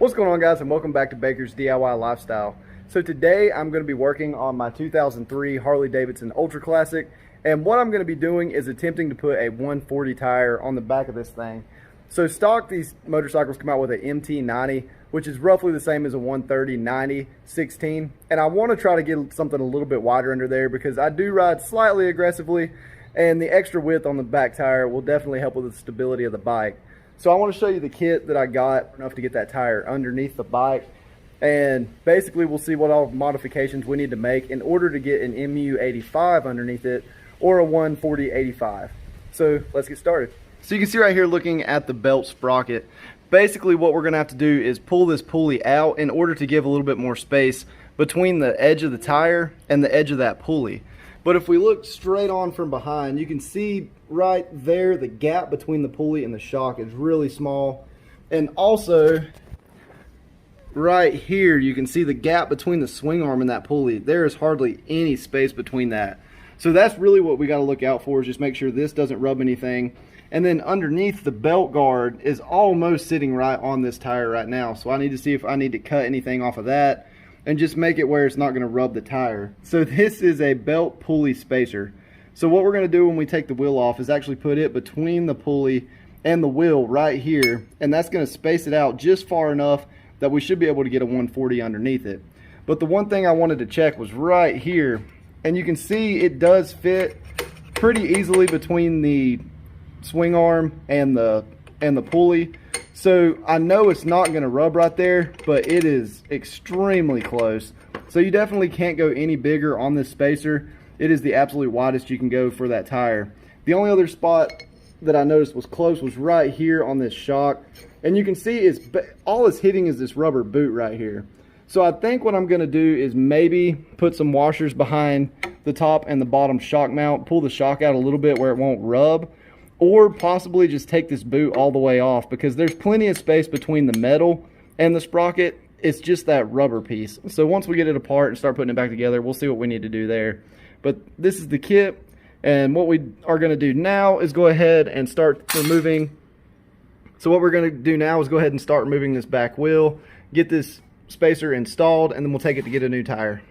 What's going on, guys, and welcome back to Baker's DIY Lifestyle. So today I'm going to be working on my 2003 Harley Davidson Ultra Classic, and what I'm going to be doing is attempting to put a 140 tire on the back of this thing. So stock, these motorcycles come out with an MT90, which is roughly the same as a 130 90 16, and I want to try to get something a little bit wider under there because I do ride slightly aggressively, and the extra width on the back tire will definitely help with the stability of the bike. So I want to show you the kit that I got enough to get that tire underneath the bike, and basically we'll see what all modifications we need to make in order to get an MU85 underneath it or a 140/85. So let's get started. So you can see right here, looking at the belt sprocket, basically what we're going to have to do is pull this pulley out in order to give a little bit more space between the edge of the tire and the edge of that pulley. But if we look straight on from behind, you can see right there the gap between the pulley and the shock is really small. And also, right here, you can see the gap between the swing arm and that pulley. There is hardly any space between that. So that's really what we got to look out for, is just make sure this doesn't rub anything. And then underneath, the belt guard is almost sitting right on this tire right now. So I need to see if I need to cut anything off of that and just make it where it's not going to rub the tire. So this is a belt pulley spacer. So what we're going to do when we take the wheel off is actually put it between the pulley and the wheel right here, and that's going to space it out just far enough that we should be able to get a 140 underneath it. But the one thing I wanted to check was right here, and you can see it does fit pretty easily between the swing arm and the pulley. So I know it's not going to rub right there, but it is extremely close. So you definitely can't go any bigger on this spacer. It is the absolute widest you can go for that tire. The only other spot that I noticed was close was right here on this shock. And you can see all it's hitting is this rubber boot right here. So I think what I'm going to do is maybe put some washers behind the top and the bottom shock mount, pull the shock out a little bit where it won't rub, or possibly just take this boot all the way off, because there's plenty of space between the metal and the sprocket. It's just that rubber piece. So once we get it apart and start putting it back together, we'll see what we need to do there. But this is the kit, and what we are going to do now is go ahead and start removing. So what we're going to do now is go ahead and start removing this back wheel, get this spacer installed, and then we'll take it to get a new tire.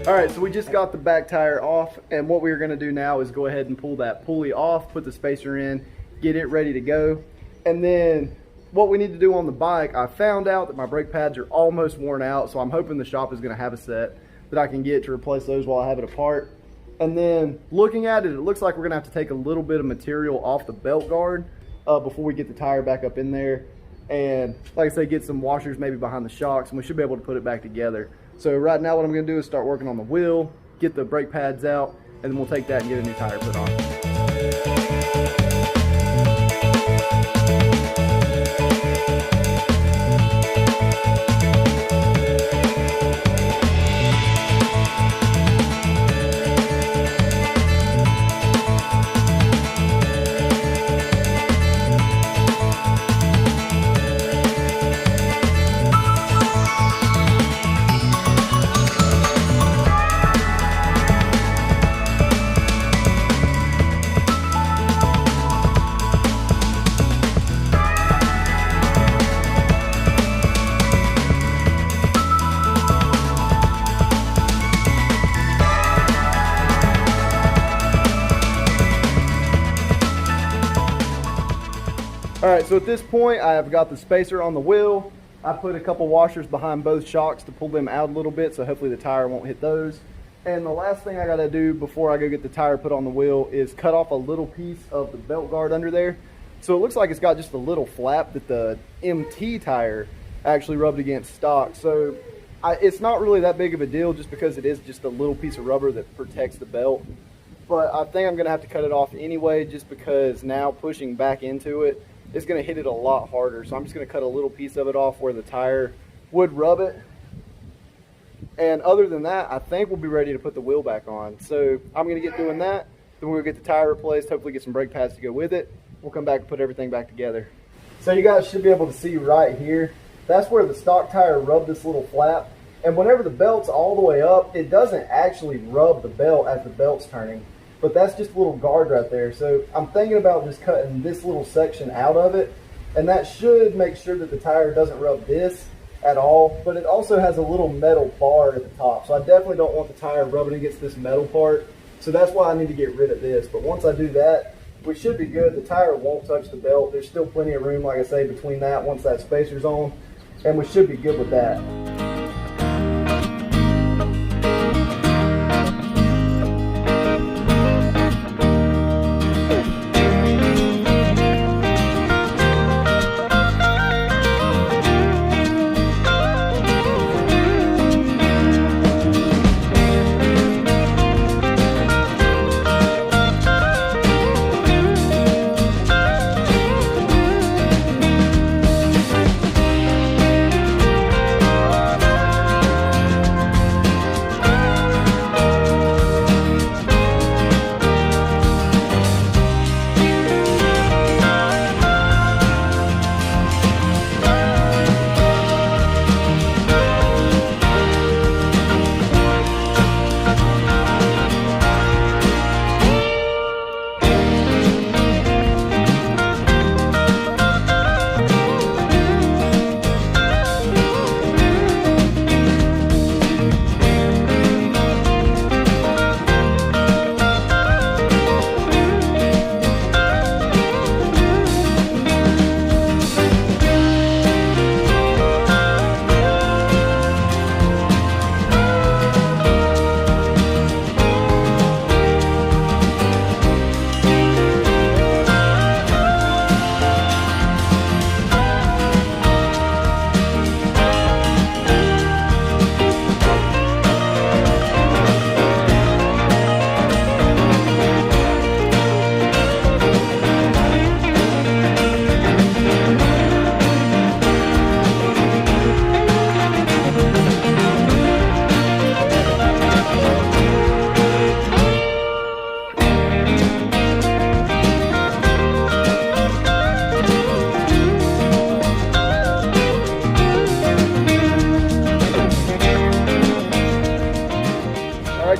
Alright, so we just got the back tire off, and what we're going to do now is go ahead and pull that pulley off, put the spacer in, get it ready to go. And then what we need to do on the bike, I found out that my brake pads are almost worn out, so I'm hoping the shop is going to have a set that I can get to replace those while I have it apart. And then looking at it, it looks like we're going to have to take a little bit of material off the belt guard before we get the tire back up in there. And like I say, get some washers maybe behind the shocks, and we should be able to put it back together. So right now what I'm going to do is start working on the wheel, get the brake pads out, and then we'll take that and get a new tire put on. Alright, so at this point I have got the spacer on the wheel. I put a couple washers behind both shocks to pull them out a little bit, so hopefully the tire won't hit those. And the last thing I gotta do before I go get the tire put on the wheel is cut off a little piece of the belt guard under there. So it looks like it's got just a little flap that the MT tire actually rubbed against stock. So it's not really that big of a deal, just because it is just a little piece of rubber that protects the belt. But I think I'm gonna have to cut it off anyway, just because now pushing back into it, it's going to hit it a lot harder. So I'm just going to cut a little piece of it off where the tire would rub it. And other than that, I think we'll be ready to put the wheel back on. So I'm going to get doing that, Then we'll get the tire replaced, hopefully get some brake pads to go with it. We'll come back and put everything back together. So you guys should be able to see right here, that's where the stock tire rubbed this little flap. And whenever the belt's all the way up, it doesn't actually rub the belt as the belt's turning. But that's just a little guard right there. So I'm thinking about just cutting this little section out of it. And that should make sure that the tire doesn't rub this at all. But it also has a little metal bar at the top. So I definitely don't want the tire rubbing against this metal part. So that's why I need to get rid of this. But once I do that, we should be good. The tire won't touch the belt. There's still plenty of room, like I say, between that once that spacer's on. And we should be good with that.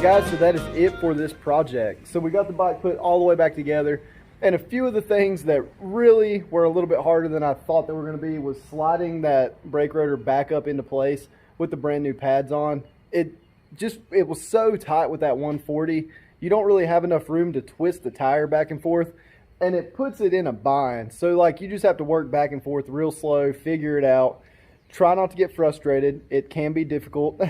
Guys, so that is it for this project. So we got the bike put all the way back together, and a few of the things that really were a little bit harder than I thought they were going to be was sliding that brake rotor back up into place with the brand new pads on. It was so tight with that 140. You don't really have enough room to twist the tire back and forth, and it puts it in a bind. So like you just have to work back and forth real slow, figure it out. Try not to get frustrated. It can be difficult.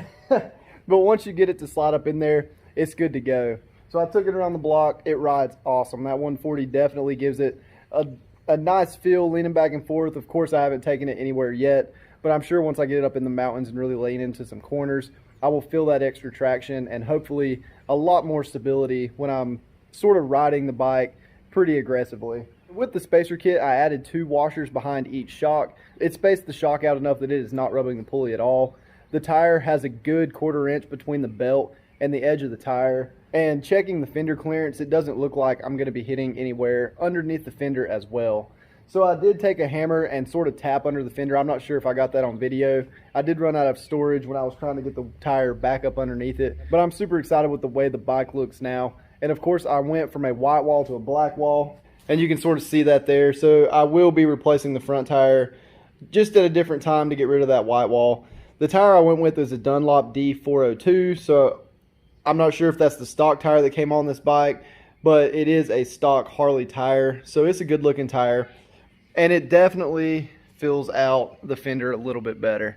But once you get it to slide up in there, it's good to go. So I took it around the block. It rides awesome. That 140 definitely gives it a nice feel leaning back and forth. Of course, I haven't taken it anywhere yet, but I'm sure once I get it up in the mountains and really lean into some corners, I will feel that extra traction and hopefully a lot more stability when I'm sort of riding the bike pretty aggressively. With the spacer kit, I added 2 washers behind each shock. It spaced the shock out enough that it is not rubbing the pulley at all. The tire has a good 1/4 inch between the belt and the edge of the tire. And checking the fender clearance, it doesn't look like I'm going to be hitting anywhere underneath the fender as well. So I did take a hammer and sort of tap under the fender. I'm not sure if I got that on video. I did run out of storage when I was trying to get the tire back up underneath it. But I'm super excited with the way the bike looks now. And of course, I went from a white wall to a black wall. And you can sort of see that there. So I will be replacing the front tire just at a different time to get rid of that white wall. The tire I went with is a Dunlop D402, so I'm not sure if that's the stock tire that came on this bike, but it is a stock Harley tire, so it's a good looking tire, and it definitely fills out the fender a little bit better.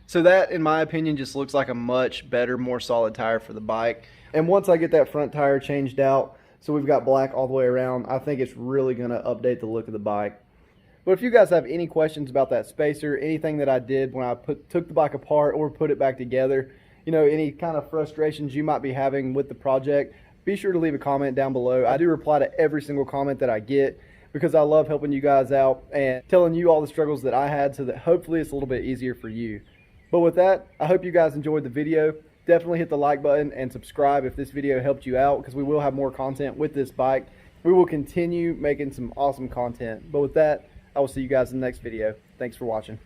So that, in my opinion, just looks like a much better, more solid tire for the bike. And once I get that front tire changed out, so we've got black all the way around, I think it's really going to update the look of the bike. But if you guys have any questions about that spacer, anything that I did when I took the bike apart or put it back together, you know, any kind of frustrations you might be having with the project, be sure to leave a comment down below. I do reply to every single comment that I get because I love helping you guys out and telling you all the struggles that I had so that hopefully it's a little bit easier for you. But with that, I hope you guys enjoyed the video. definitely hit the like button and subscribe if this video helped you out, because we will have more content with this bike. We will continue making some awesome content. But with that, I will see you guys in the next video. Thanks for watching.